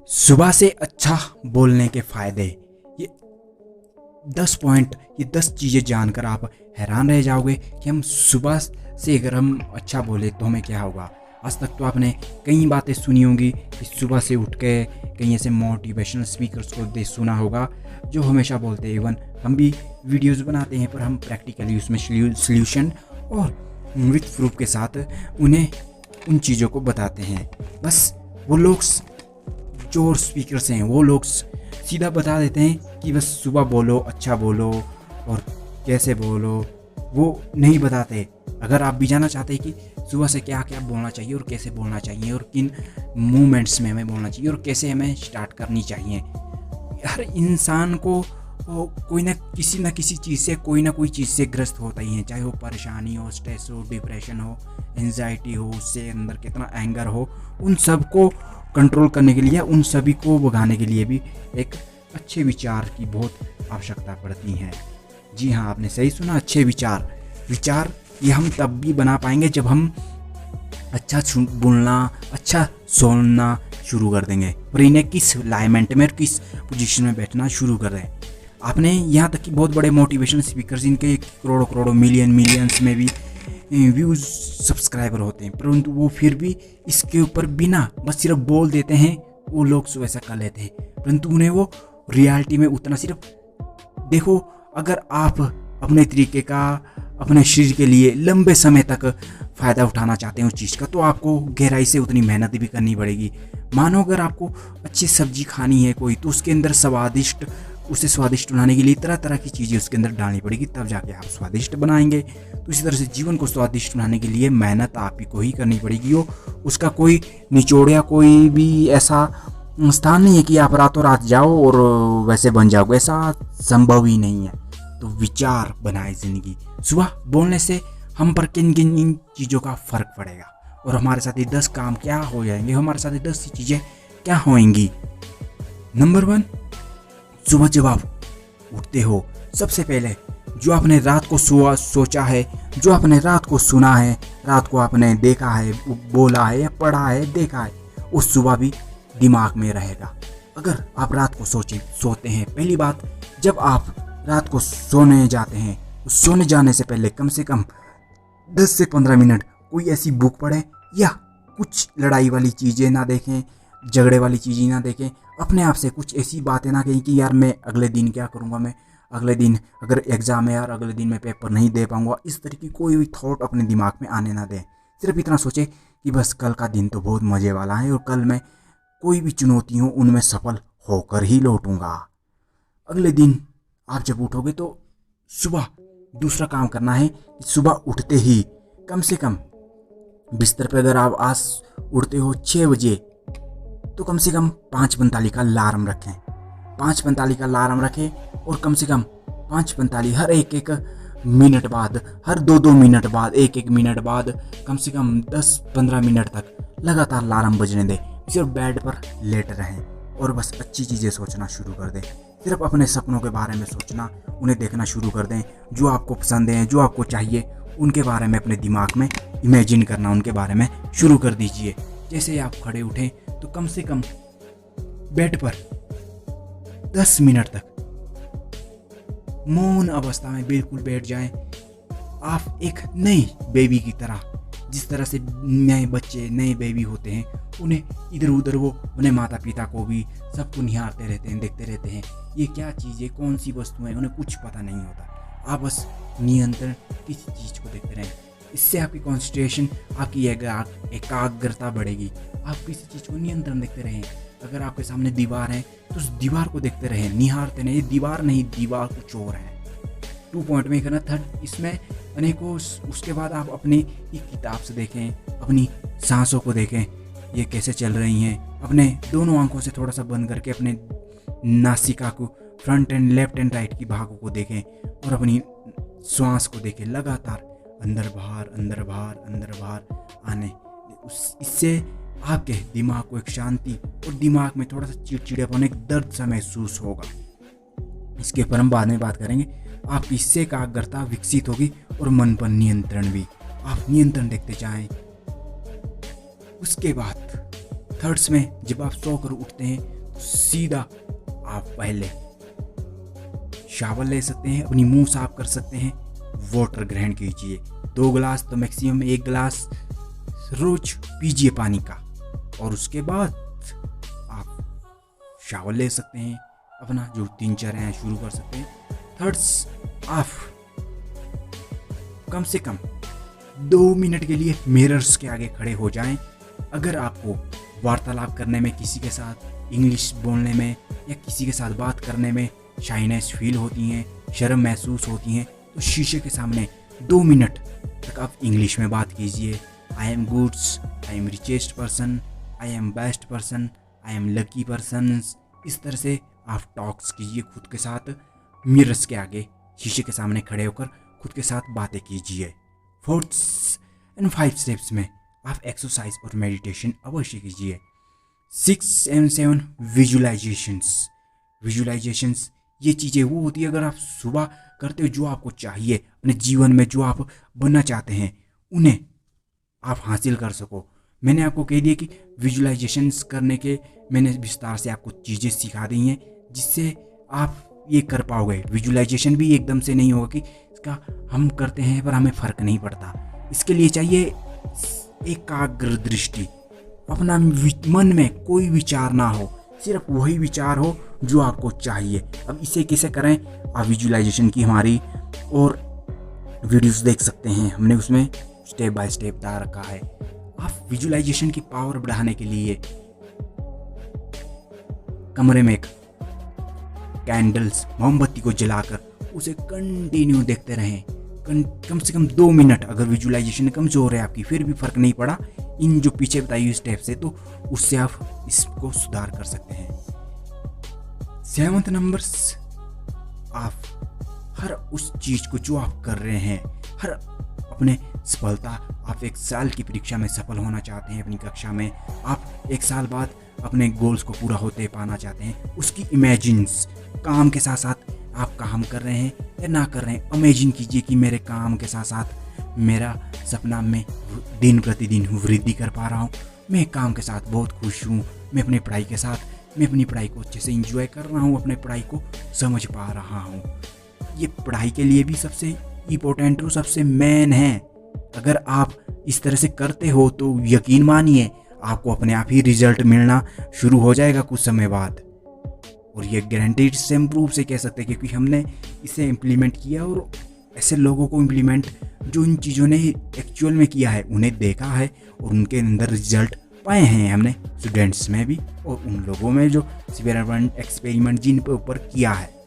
सुबह से अच्छा बोलने के फायदे, ये 10 पॉइंट, ये 10 चीज़ें जानकर आप हैरान रह जाओगे कि हम सुबह से अगर हम अच्छा बोले तो हमें क्या होगा। आज तक तो आपने कई बातें सुनी होंगी कि सुबह से उठ के कई ऐसे मोटिवेशनल स्पीकर्स को दे सुना होगा जो हमेशा बोलते हैं। इवन हम भी वीडियोस बनाते हैं पर हम प्रैक्टिकली उसमें सॉल्यूशन और विथ प्रूफ के साथ उन्हें उन चीज़ों को बताते हैं। बस वो लोग जो स्पीकर्स हैं वो लोग सीधा बता देते हैं कि बस सुबह बोलो, अच्छा बोलो और कैसे बोलो, वो नहीं बताते। अगर आप भी जानना चाहते हैं कि सुबह से क्या क्या बोलना चाहिए और कैसे बोलना चाहिए और किन मूवमेंट्स में हमें बोलना चाहिए और कैसे हमें स्टार्ट करनी चाहिए। हर इंसान को कोई ना किसी चीज़ से कोई ना कोई चीज़ से ग्रस्त होता ही है, चाहे वो परेशानी हो, स्ट्रेस हो, डिप्रेशन हो, एंजाइटी हो, उससे अंदर कितना एंगर हो, उन सब को कंट्रोल करने के लिए, उन सभी को भगाने के लिए भी एक अच्छे विचार की बहुत आवश्यकता पड़ती है। जी हाँ, आपने सही सुना, अच्छे विचार ये हम तब भी बना पाएंगे जब हम अच्छा बोलना, अच्छा सुनना शुरू कर देंगे और इन्हें किस अलाइनमेंट में और किस पोजीशन में बैठना शुरू कर दें। आपने यहाँ तक कि बहुत बड़े मोटिवेशनल स्पीकर्स, इनके करोड़ों मिलियंस में भी व्यूज़ सब्सक्राइबर होते हैं, परंतु वो फिर भी इसके ऊपर बिना बस सिर्फ बोल देते हैं। वो लोग वैसा कर लेते हैं परंतु उन्हें वो रियलिटी में उतना सिर्फ देखो, अगर आप अपने तरीके का अपने शरीर के लिए लंबे समय तक फ़ायदा उठाना चाहते हैं उस चीज़ का, तो आपको गहराई से उतनी मेहनत भी करनी पड़ेगी। मानो अगर आपको अच्छी सब्जी खानी है कोई, तो उसके अंदर उसे स्वादिष्ट बनाने के लिए तरह तरह की चीज़ें उसके अंदर डालनी पड़ेगी, तब जाके आप स्वादिष्ट बनाएंगे। तो इसी तरह से जीवन को स्वादिष्ट बनाने के लिए मेहनत आप ही को ही करनी पड़ेगी। उसका कोई निचोड़ या कोई भी ऐसा स्थान नहीं है कि आप रातों रात जाओ और वैसे बन जाओगे, ऐसा संभव ही नहीं है। तो विचार बनाए ज़िंदगी। सुबह बोलने से हम पर किन किन चीज़ों का फ़र्क पड़ेगा और हमारे साथ ये 10 काम क्या हो जाएंगे, हमारे साथ ये 10 चीज़ें क्या होंगी। नंबर 1, सुबह जब आप उठते हो, सबसे पहले जो आपने रात को सोचा है, जो आपने रात को सुना है, रात को आपने देखा है, बोला है या पढ़ा है, देखा है, उस सुबह भी दिमाग में रहेगा। अगर आप रात को सोते हैं, पहली बात, जब आप रात को सोने जाते हैं, सोने जाने से पहले कम से कम 10 से 15 मिनट कोई ऐसी बुक पढ़ें या कुछ लड़ाई वाली चीज़ें ना देखें, झगड़े वाली चीज़ें ना देखें। अपने आप से कुछ ऐसी बातें ना कहें कि यार मैं अगले दिन क्या करूँगा, मैं अगले दिन अगर एग्ज़ाम है यार, अगले दिन मैं पेपर नहीं दे पाऊँगा। इस तरह की कोई भी थॉट अपने दिमाग में आने ना दें। सिर्फ इतना सोचें कि बस कल का दिन तो बहुत मज़े वाला है और कल मैं कोई भी चुनौती हो उनमें सफल होकर ही लौटूंगा। अगले दिन आप जब उठोगे तो सुबह दूसरा काम करना है कि सुबह उठते ही कम से कम बिस्तर पर अगर आप आज उठते हो 6 बजे, तो कम से कम 5:45 का अलार्म रखें। 5:45 का अलार्म रखें और कम से कम 5:45 हर एक मिनट बाद, हर 2-2 मिनट बाद, 1-1 मिनट बाद कम से कम 10-15 मिनट तक लगातार अलार्म बजने दें। सिर्फ बेड पर लेट रहें और बस अच्छी चीज़ें सोचना शुरू कर दें। सिर्फ अपने सपनों के बारे में सोचना, उन्हें देखना शुरू कर दें। जो आपको पसंद है, जो आपको चाहिए, उनके बारे में अपने दिमाग में इमेजिन करना, उनके बारे में शुरू कर दीजिए। जैसे आप खड़े उठें तो कम से कम बेड पर 10 मिनट तक मौन अवस्था में बिल्कुल बैठ जाएं। आप एक नई बेबी की तरह, जिस तरह से नए बच्चे, नए बेबी होते हैं, उन्हें इधर उधर वो अपने माता पिता को भी सबको निहारते रहते हैं, देखते रहते हैं, ये क्या चीज़ है, कौन सी वस्तु है, उन्हें कुछ पता नहीं होता। आप बस नियंत्रण किसी चीज़ को देखते रहें। इससे आपकी कॉन्सेंट्रेशन, आपकी एकाग्रता बढ़ेगी। आप किसी चीज़ को नियंत्रण देखते रहें। अगर आपके सामने दीवार है तो उस दीवार को देखते रहें, निहारते नहीं। दीवार नहीं, दीवार को चोर है। 2 पॉइंट में करना। 3 इसमें अनेकों, उसके बाद आप अपनी एक किताब से देखें, अपनी सांसों को देखें, ये कैसे चल रही हैं। अपने दोनों आंखों से थोड़ा सा बंद करके अपने नासिका को, front end left and right की भागों को देखें और अपनी श्वास को देखें। लगातार अंदर बाहर, अंदर बाहर, अंदर बाहर आने। इससे आपके दिमाग को एक शांति और दिमाग में थोड़ा सा चिड़चिड़ापन, एक दर्द सा महसूस होगा। इसके ऊपर हम बाद में बात करेंगे। आपकी इससे एकाग्रता विकसित होगी और मन पर नियंत्रण भी। आप नियंत्रण देखते जाएं। उसके बाद थर्ड्स में जब आप सोकर उठते हैं तो सीधा आप पहले शावर ले सकते हैं, अपनी मुंह साफ कर सकते हैं, वाटर ग्रहण कीजिए 2 गिलास तो मैक्सिमम 1 गिलास रोज पीजिए पानी का, और उसके बाद आप शावर ले सकते हैं, अपना जो दिनचर्या है शुरू कर सकते हैं। थर्ड्स, आप कम से कम 2 मिनट के लिए मिरर्स के आगे खड़े हो जाएं। अगर आपको वार्तालाप करने में, किसी के साथ इंग्लिश बोलने में या किसी के साथ बात करने में शाइनेस फील होती हैं, शर्म महसूस होती हैं, तो शीशे के सामने 2 मिनट तक आप इंग्लिश में बात कीजिए। I am goods, I am richest person, I am best person, I am lucky person. इस तरह से आप टॉक्स कीजिए खुद के साथ, मिरर्स के आगे शीशे के सामने खड़े होकर खुद के साथ बातें कीजिए। 4 एंड 5 स्टेप्स में आप एक्सरसाइज और मेडिटेशन अवश्य कीजिए। 6 एंड 7 विजुलाइजेशंस ये चीज़ें वो होती है, अगर आप सुबह करते हो जो आपको चाहिए अपने जीवन में, जो आप बनना चाहते हैं, उन्हें आप हासिल कर सको। मैंने आपको कह दिया कि विजुलाइजेशंस करने के मैंने विस्तार से आपको चीज़ें सिखा दी हैं जिससे आप ये कर पाओगे। विजुलाइजेशन भी एकदम से नहीं होगा कि इसका हम करते हैं पर हमें फ़र्क नहीं पड़ता। इसके लिए चाहिए एकाग्र दृष्टि, अपना मन में कोई विचार ना हो, सिर्फ वही विचार हो जो आपको चाहिए। अब इसे कैसे करें, आप विजुलाइजेशन की हमारी और वीडियोस देख सकते हैं, हमने उसमें स्टेप बाय स्टेप बता रखा है। आप विजुलाइजेशन की पावर बढ़ाने के लिए कमरे में एक कैंडल्स, मोमबत्ती को जलाकर उसे कंटिन्यू देखते रहें, कम से कम 2 मिनट। अगर विजुलाइजेशन कमजोर है आपकी, फिर भी फर्क नहीं पड़ा इन जो पीछे बताई हुई स्टेप से, तो उससे आप इसको सुधार कर सकते हैं। 7 नंबर, आप हर उस चीज को जो आप कर रहे हैं, हर अपने सफलता, आप 1 साल की परीक्षा में सफल होना चाहते हैं, अपनी कक्षा में आप 1 साल बाद अपने गोल्स को पूरा होते पाना चाहते हैं, उसकी इमेजिन्स, काम के साथ साथ आप काम कर रहे हैं या ना कर रहे हैं, इमेजिन कीजिए कि मेरे काम के साथ साथ मेरा सपना में दिन प्रतिदिन वृद्धि कर पा रहा हूँ, मैं काम के साथ बहुत खुश हूँ, मैं अपनी पढ़ाई के साथ मैं अपनी पढ़ाई को अच्छे से एंजॉय कर रहा हूँ, अपने पढ़ाई को समझ पा रहा हूँ। ये पढ़ाई के लिए भी सबसे इम्पोर्टेंट और सबसे मेन है। अगर आप इस तरह से करते हो तो यकीन मानिए आपको अपने आप ही रिजल्ट मिलना शुरू हो जाएगा कुछ समय बाद, और ये गारंटीड सेम प्रूफ से कह सकते हैं क्योंकि हमने इसे इम्प्लीमेंट किया, और ऐसे लोगों को इम्प्लीमेंट जो इन चीज़ों ने एक्चुअल में किया है उन्हें देखा है और उनके अंदर रिजल्ट पाए हैं हमने, स्टूडेंट्स में भी और उन लोगों में जो एक्सपेरिमेंट जिन पे ऊपर किया है।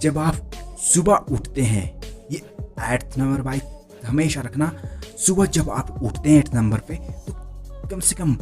जब आप सुबह उठते हैं, ये 8th नंबर भाई हमेशा रखना, सुबह जब आप उठते हैं 8th नंबर पे, तो कम से कम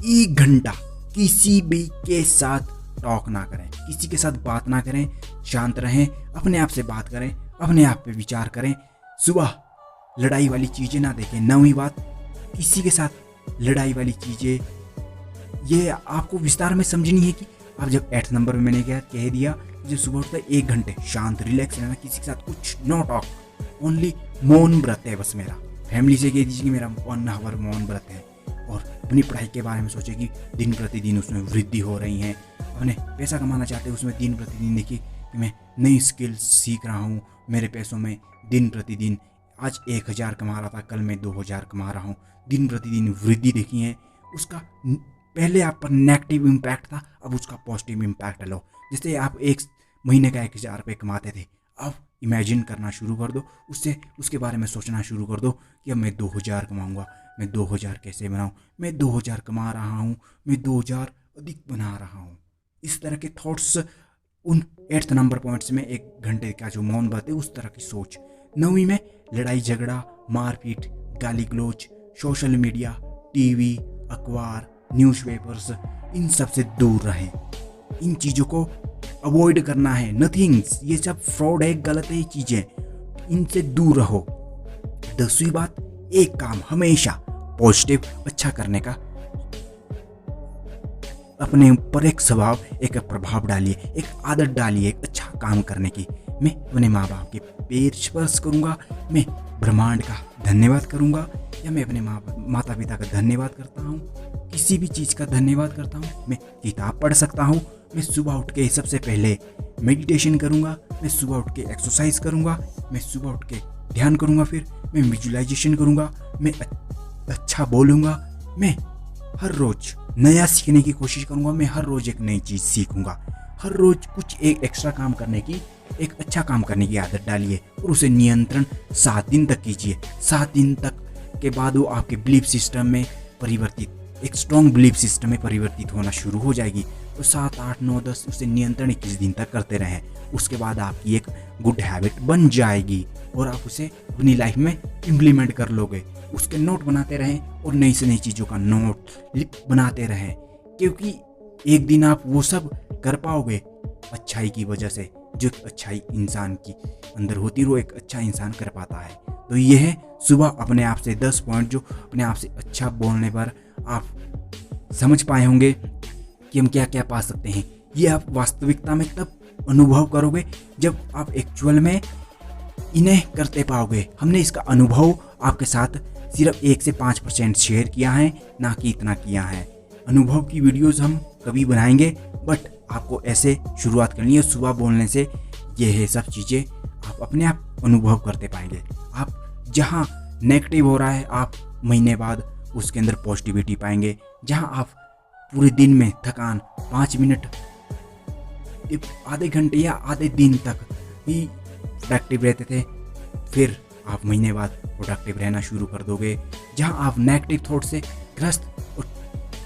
1 घंटा किसी भी के साथ टॉक ना करें, किसी के साथ बात ना करें, शांत रहें, अपने आप से बात करें, अपने आप पे विचार करें। सुबह लड़ाई वाली चीज़ें ना देखें। 9वीं बात, किसी के साथ लड़ाई वाली चीज़ें, ये आपको विस्तार में समझनी है कि आप जब 8th नंबर में मैंने क्या कह दिया, जब सुबह उठते 1 घंटे शांत रिलैक्स रहना, किसी के साथ कुछ नो टॉक, ओनली मौन व्रत है बस मेरा। फैमिली से कह दीजिए कि मेरा 1 आवर मौन व्रत है, और अपनी पढ़ाई के बारे में सोचे कि दिन प्रतिदिन उसमें वृद्धि हो रही है। अपने पैसा कमाना चाहते हैं, उसमें दिन प्रतिदिन देखिए कि मैं नई स्किल्स सीख रहा हूँ, मेरे पैसों में दिन प्रतिदिन, आज 1000 कमा रहा था, कल मैं 2000 कमा रहा हूँ, दिन प्रतिदिन वृद्धि देखी है। उसका पहले आप पर नेगेटिव इम्पैक्ट था, अब उसका पॉजिटिव इम्पैक्ट लो। जैसे आप 1 महीने का 1000 रुपये कमाते थे, अब इमेजिन करना शुरू कर दो, उसके बारे में सोचना शुरू कर दो कि अब मैं 2000 कमाऊँगा, मैं 2000 कैसे बनाऊँ, मैं 2000 कमा रहा हूँ, मैं 2000 अधिक बना रहा हूँ। इस तरह के थॉट्स उन 8th नंबर पॉइंट्स में 1 घंटे का जो मौन व्रत है उस तरह की सोच। 9वीं में लड़ाई झगड़ा, मारपीट, गाली गलौज, सोशल मीडिया, टीवी, अखबार, न्यूज़पेपर्स, इन सब से दूर रहें। इन चीज़ों को अवॉइड करना है। नथिंग्स, ये सब फ्रॉड है, गलत है ये चीज़ें, इनसे दूर रहो। 10वीं बात, एक काम हमेशा पॉजिटिव अच्छा करने का अपने ऊपर एक स्वभाव, एक प्रभाव डालिए, एक आदत डालिए, एक अच्छा काम करने की। मैं अपने माँ बाप के पैर स्पर्श करूँगा, मैं ब्रह्मांड का धन्यवाद करूँगा, या मैं अपने माता पिता का धन्यवाद करता हूँ। किसी भी चीज़ का धन्यवाद करता हूँ। मैं किताब पढ़ सकता हूँ, मैं सुबह उठ के सबसे पहले मेडिटेशन करूँगा, मैं सुबह उठ के एक्सरसाइज करूँगा, मैं सुबह उठ के ध्यान करूँगा, फिर मैं विजुअलाइजेशन करूँगा, मैं अच्छा बोलूँगा, मैं हर रोज़ नया सीखने की कोशिश करूँगा, मैं हर रोज़ एक नई चीज़ सीखूँगा। हर रोज़ कुछ एक एक्स्ट्रा काम करने की, एक अच्छा काम करने की आदत डालिए और उसे नियंत्रण 7 दिन तक कीजिए। 7 दिन तक के बाद वो आपके बिलीफ सिस्टम में परिवर्तित, एक स्ट्रॉन्ग बिलीफ सिस्टम में परिवर्तित होना शुरू हो जाएगी। तो 7, 8, 9, 10 उसे नियंत्रण 21 दिन तक करते रहें। उसके बाद आपकी एक गुड हैबिट बन जाएगी और आप उसे अपनी लाइफ में इम्प्लीमेंट कर लोगे। उसके नोट बनाते रहें और नई से नई चीज़ों का नोट बनाते रहें, क्योंकि एक दिन आप वो सब कर पाओगे अच्छाई की वजह से, जो अच्छाई इंसान की अंदर होती है वो एक अच्छा इंसान कर पाता है। तो ये है सुबह अपने आप से 10 पॉइंट जो अपने आप से अच्छा बोलने पर आप समझ पाए होंगे कि हम क्या क्या पा सकते हैं। ये आप वास्तविकता में तब अनुभव करोगे जब आप एक्चुअल में इन्हें करते पाओगे। हमने इसका अनुभव आपके साथ सिर्फ 1 से 5% शेयर किया है, ना कि इतना किया है। अनुभव की वीडियोस हम कभी बनाएंगे, बट आपको ऐसे शुरुआत करनी है सुबह बोलने से। ये है सब चीज़ें आप अपने आप अनुभव करते पाएंगे। आप जहाँ नेगेटिव हो रहा है, आप महीने बाद उसके अंदर पॉजिटिविटी पाएंगे। जहाँ आप पूरे दिन में थकान 5 मिनट, आधे घंटे या आधे दिन तक ही प्रोडक्टिव रहते थे, फिर आप महीने बाद प्रोडक्टिव रहना शुरू कर दोगे। जहाँ आप नेगेटिव थॉट से ग्रस्त और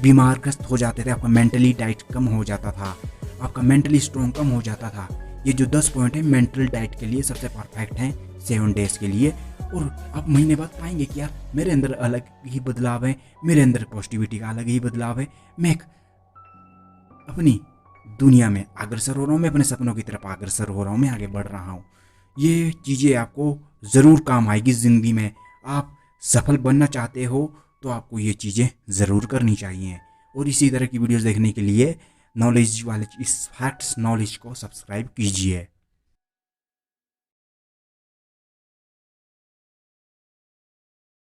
बीमारग्रस्त हो जाते थे, आपका मेंटली डाइट कम हो जाता था, आपका मेंटली स्ट्रॉन्ग कम हो जाता था। ये जो 10 पॉइंट है मेंटल डाइट के लिए सबसे परफेक्ट हैं 7 डेज के लिए। और आप महीने बाद पाएंगे कि यार मेरे अंदर अलग ही बदलाव है, मेरे अंदर पॉजिटिविटी का अलग ही बदलाव है, मैं एक अपनी दुनिया में अग्रसर हो रहा हूँ, मैं अपने सपनों की तरफ अग्रसर हो रहा हूँ, मैं आगे बढ़ रहा हूँ। ये चीज़ें आपको ज़रूर काम आएगी ज़िंदगी में। आप सफल बनना चाहते हो तो आपको ये चीज़ें ज़रूर करनी चाहिए। और इसी तरह की वीडियोस देखने के लिए नॉलेज वाले इस फैक्ट्स नॉलेज को सब्सक्राइब कीजिए।